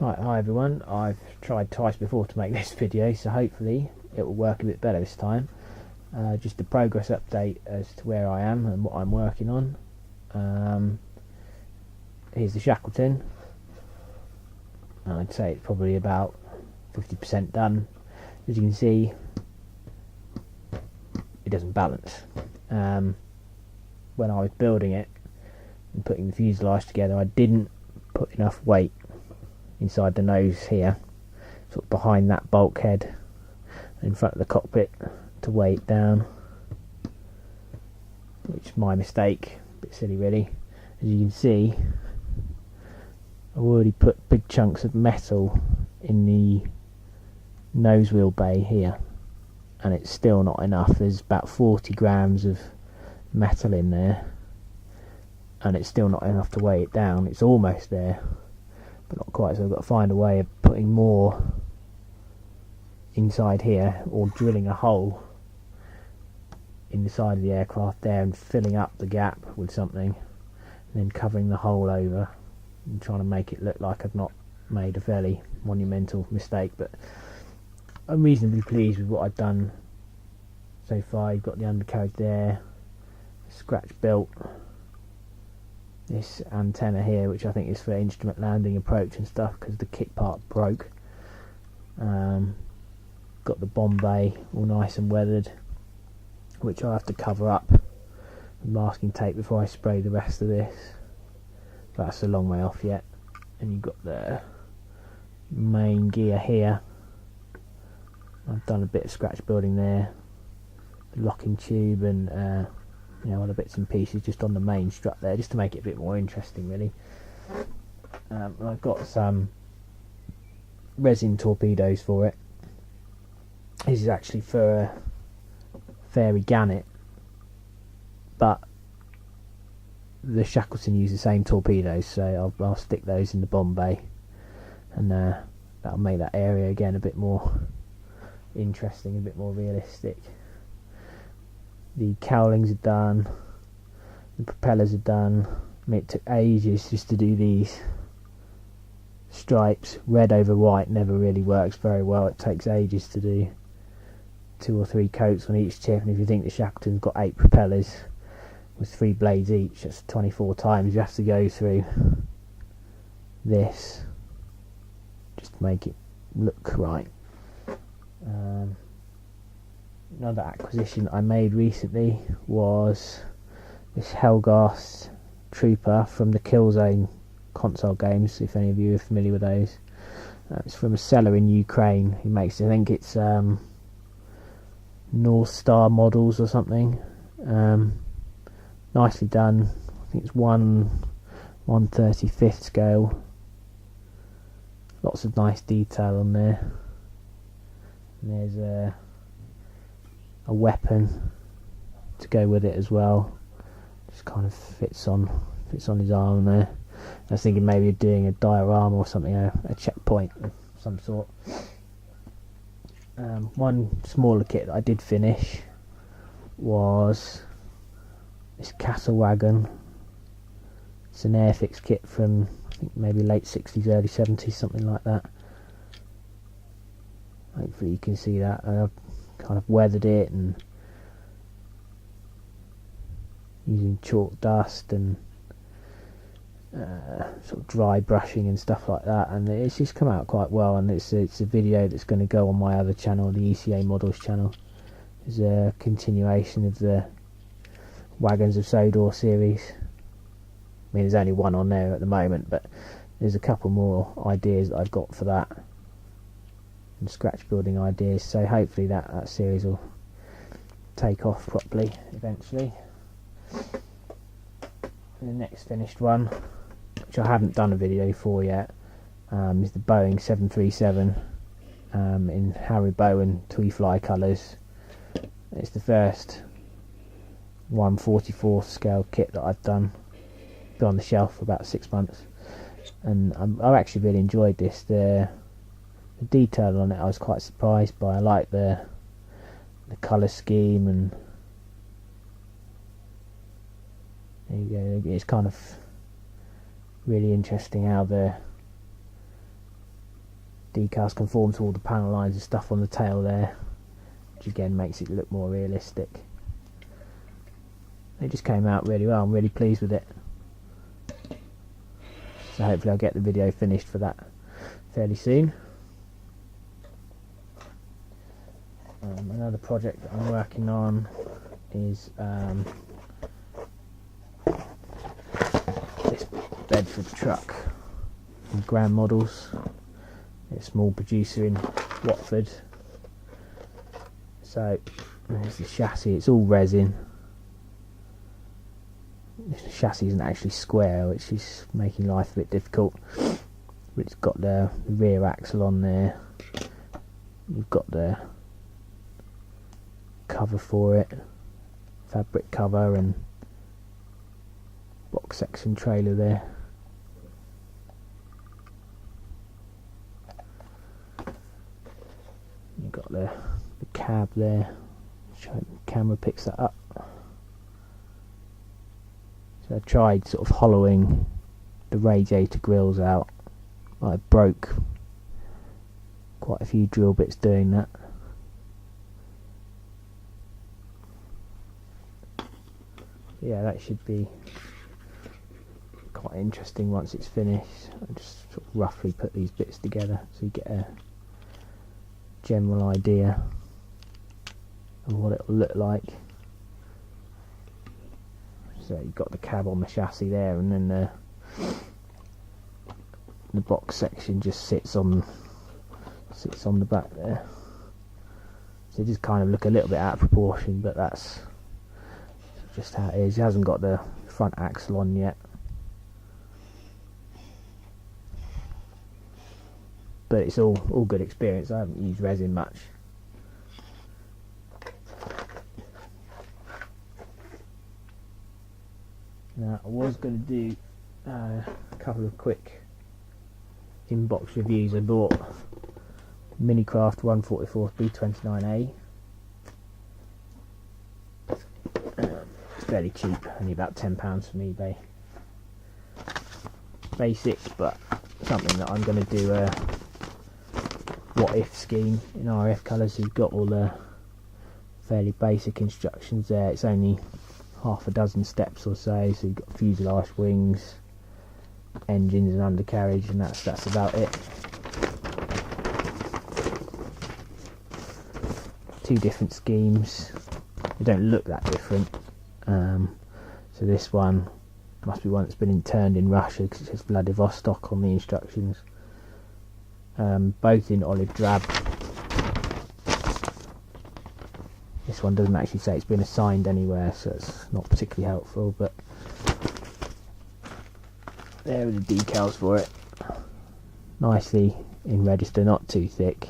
Right, hi everyone. I've tried twice before to make this video, so hopefully it will work a bit better this time. Just a progress update as to where I am and what I'm working on. Here's the Shackleton. I'd say it's probably about 50% done. As you can see, it doesn't balance. When I was building it and putting the fuselage together, I didn't put enough weight inside the nose here, sort of behind that bulkhead in front of the cockpit, to weigh it down, which is my mistake. A bit silly really. As you can see, I've already put big chunks of metal in the nose wheel bay here, and it's still not enough. There's about 40 grams of metal in there, and it's still not enough to weigh it down. It's almost there, but not quite, so I've got to find a way of putting more inside here, or drilling a hole in the side of the aircraft there and filling up the gap with something, and then covering the hole over and trying to make it look like I've not made a fairly monumental mistake. But I'm reasonably pleased with what I've done so far. You've got the undercarriage there, scratch built this antenna here, which I think is for instrument landing approach and stuff, because the kit part broke. Got the bomb bay all nice and weathered, which I have to cover up with masking tape before I spray the rest of this. But that's a long way off yet. And you've got the main gear here. I've done a bit of scratch building there, the locking tube and other bits and pieces just on the main strut there, just to make it a bit more interesting really. I've got some resin torpedoes for it. This is actually for a fairy gannet, but the Shackleton use the same torpedoes, so I'll stick those in the bomb bay, and that'll make that area again a bit more interesting, a bit more realistic. The cowlings are done, the propellers are done. I mean, it took ages just to do these stripes. Red over white never really works very well. It takes ages to do 2 or 3 coats on each tip, and if you think the Shackleton's got 8 propellers with 3 blades each, that's 24 times you have to go through this just to make it look right. Another acquisition I made recently was this Helghast Trooper from the Killzone console games, if any of you are familiar with those. It's from a seller in Ukraine. He makes, I think it's North Star models or something. Nicely done. I think it's 1/35 scale. Lots of nice detail on there. And there's a weapon to go with it as well. Just kind of fits on his arm there. I was thinking maybe doing a diorama or something, a checkpoint of some sort. One smaller kit that I did finish was this Castle Wagon. It's an Airfix kit from, I think, maybe late 60s, early 70s, something like that. Hopefully you can see that. I've kind of weathered it and using chalk dust and sort of dry brushing and stuff like that, and it's just come out quite well. And it's a video that's going to go on my other channel, the ECA Models channel. It's a continuation of the Wagons of Sodor series. I mean, there's only one on there at the moment, but there's a couple more ideas that I've got for that, and scratch building ideas, so hopefully that series will take off properly eventually. And the next finished one, which I haven't done a video for yet, is the Boeing 737 in Haribo and Tweefly colours. It's the first 1/44 scale kit that I've done. Been on the shelf for about 6 months, and I've actually really enjoyed this. The detail on it I was quite surprised by. I like the colour scheme, and there you go. It's kind of really interesting how the Decals conform to all the panel lines and stuff on the tail there, which again makes it look more realistic. It just came out really well. I'm really pleased with it. So hopefully I'll get the video finished for that fairly soon. Another project that I'm working on is this Bedford truck from Grand Models. It's a small producer in Watford. So there's the chassis. It's all resin. The chassis isn't actually square, which is making life a bit difficult. But it's got the rear axle on there. You've got the cover for it, fabric cover, and box section trailer there. You've got the cab there. The camera picks that up. So I tried sort of hollowing the radiator grills out. I broke quite a few drill bits doing that. Yeah, that should be quite interesting once it's finished. I just sort of roughly put these bits together so you get a general idea of what it'll look like. So you've got the cab on the chassis there, and then the box section just sits on the back there. So it just kind of look a little bit out of proportion, but that's just how it is. It hasn't got the front axle on yet, but it's all good experience. I haven't used resin much. Now I was going to do a couple of quick inbox reviews. I bought Minicraft 144 B29A. It's fairly cheap, only about £10 from eBay. Basic, but something that I'm going to do a what if scheme in RF colours. So you've got all the fairly basic instructions there. It's only half a dozen steps or so. So you've got fuselage, wings, engines and undercarriage, and that's about it. Two different schemes. They don't look that different. So this one must be one that's been interned in Russia because it says Vladivostok on the instructions. Both in olive drab. This one doesn't actually say it's been assigned anywhere, so it's not particularly helpful, but there are the decals for it. Nicely in register, not too thick.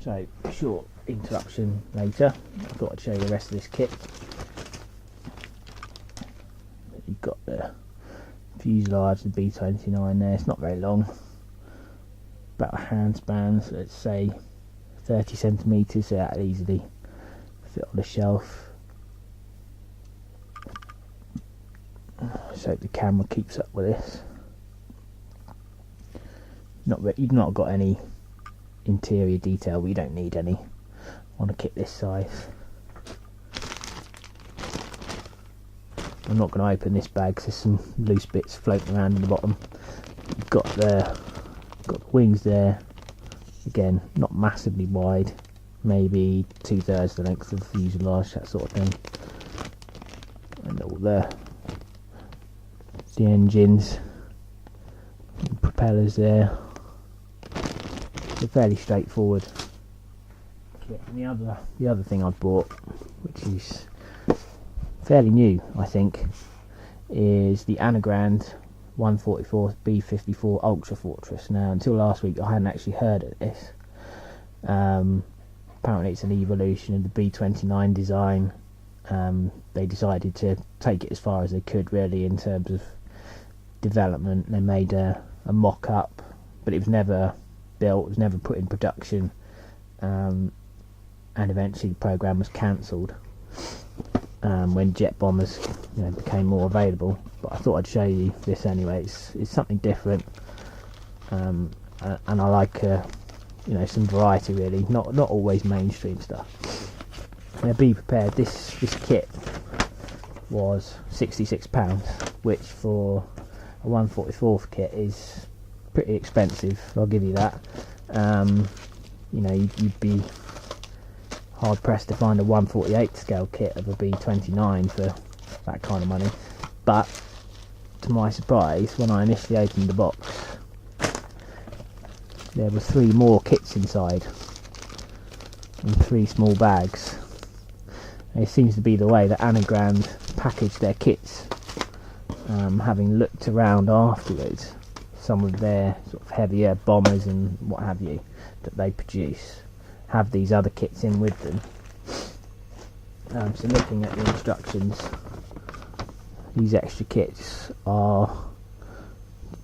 So, short interruption later. I thought I'd show you the rest of this kit. You've got the fuselage, the B29 there. It's not very long, about a handspan, so let's say 30 centimetres, so that'll easily fit on the shelf. So the camera keeps up with this. You've not got any interior detail, but you don't need any on a kit this size. I'm not going to open this bag because there's some loose bits floating around in the bottom. You've got the wings there, again not massively wide, maybe 2/3 the length of the fuselage, that sort of thing, and all the engines and propellers there. They're fairly straightforward. And the other thing I bought, which is fairly new I think, is the Anagrand 144 B54 Ultra Fortress. Now until last week I hadn't actually heard of this. Apparently it's an evolution of the B29 design. They decided to take it as far as they could really in terms of development. They made a mock-up, but it was never built, it was never put in production, and eventually the program was cancelled. when jet bombers became more available. But I thought I'd show you this anyway. It's something different, and I like some variety really. Not always mainstream stuff. Now be prepared. This kit was £66, which for a 1/44 kit is pretty expensive. I'll give you that. You'd be hard pressed to find a 1/48 scale kit of a B29 for that kind of money. But to my surprise, when I initially opened the box, there were 3 more kits inside in 3 small bags. And it seems to be the way that Anagrams package their kits. Having looked around afterwards, some of their sort of heavier bombers and what have you that they produce have these other kits in with them. So looking at the instructions, these extra kits are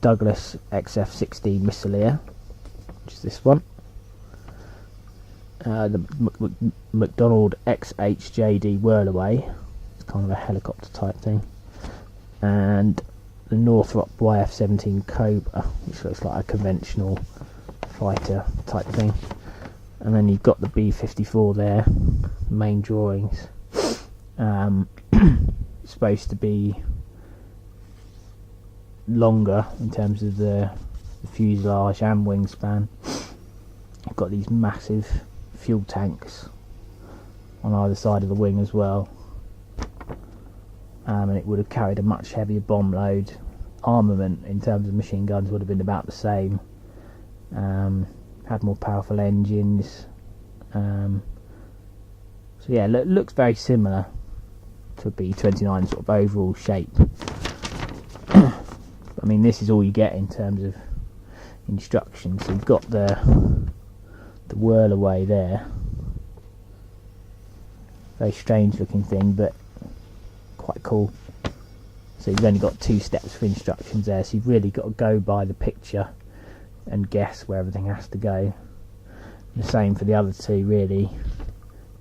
Douglas XF-16 Missileer, which is this one, the McDonald XHJD Whirlaway, it's kind of a helicopter type thing, and the Northrop YF-17 Cobra, which looks like a conventional fighter type thing. And then you've got the B-54 there, main drawings. It's supposed to be longer in terms of the fuselage and wingspan. You've got these massive fuel tanks on either side of the wing as well. And it would have carried a much heavier bomb load. Armament in terms of machine guns would have been about the same. Had more powerful engines. So yeah, looks very similar to a B29 sort of overall shape. I mean, this is all you get in terms of instructions. So you've got the Whirlaway there. Very strange looking thing, but quite cool. So you've only got 2 steps for instructions there, so you've really got to go by the picture and guess where everything has to go. The same for the other 2 really.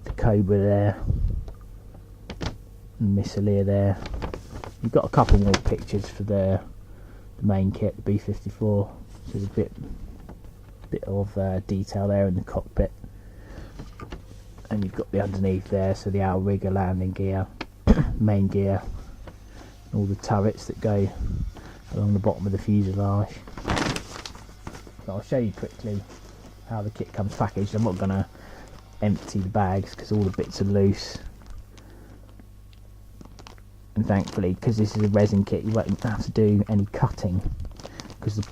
The Cobra there, and Missileer there. You've got a couple more pictures for the main kit, the B-54. So there's a bit of detail there in the cockpit. And you've got the underneath there, so the outrigger, landing gear, main gear, all the turrets that go along the bottom of the fuselage. So I'll show you quickly how the kit comes packaged. I'm not going to empty the bags because all the bits are loose. And thankfully, because this is a resin kit, you won't have to do any cutting, because the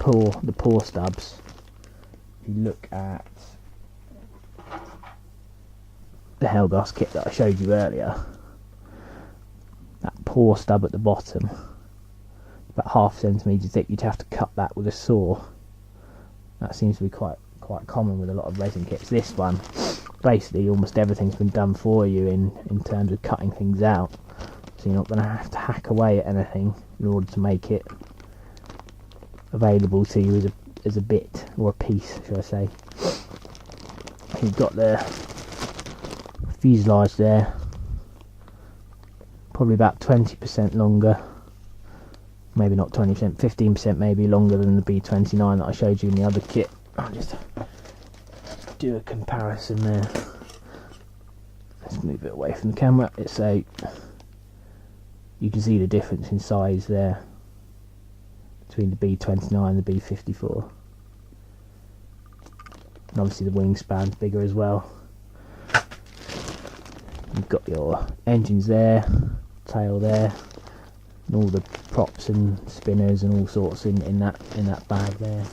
pour stubs, if you look at the Hellgas kit that I showed you earlier, that pour stub at the bottom, about ½ centimetre thick, you'd have to cut that with a saw. That seems to be quite common with a lot of resin kits. This one, basically almost everything's been done for you in terms of cutting things out, so you're not going to have to hack away at anything in order to make it available to you as a bit, or a piece should I say. You've got the fuselage there, probably about 20% longer, maybe not 20%, 15% maybe longer than the B29 that I showed you in the other kit. I'll just do a comparison there. Let's move it away from the camera. So you can see the difference in size there between the B29 and the B54. And obviously the wingspan's bigger as well. You've got your engines there, tail there, and all the props and spinners and all sorts in that bag there.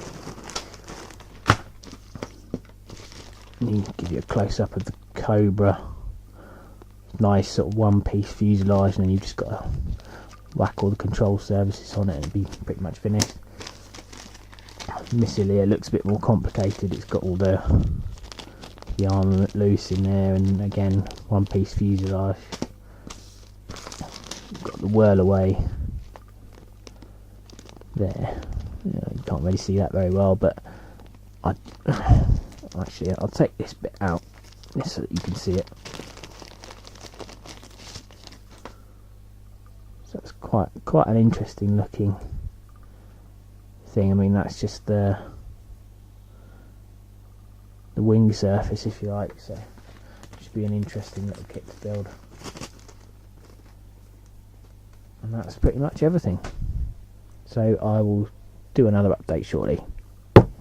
And you give you a close up of the Cobra. Nice sort of one-piece fuselage, and then you've just got to whack all the control services on it and it'll be pretty much finished. Missileer looks a bit more complicated. It's got all the armament loose in there, and again one-piece fuselage. You've got the Whirlaway there. You can't really see that very well, but actually I'll take this bit out just so that you can see it. quite an interesting looking thing. I mean, that's just the wing surface, if you like, so it should be an interesting little kit to build. And that's pretty much everything, so I will do another update shortly.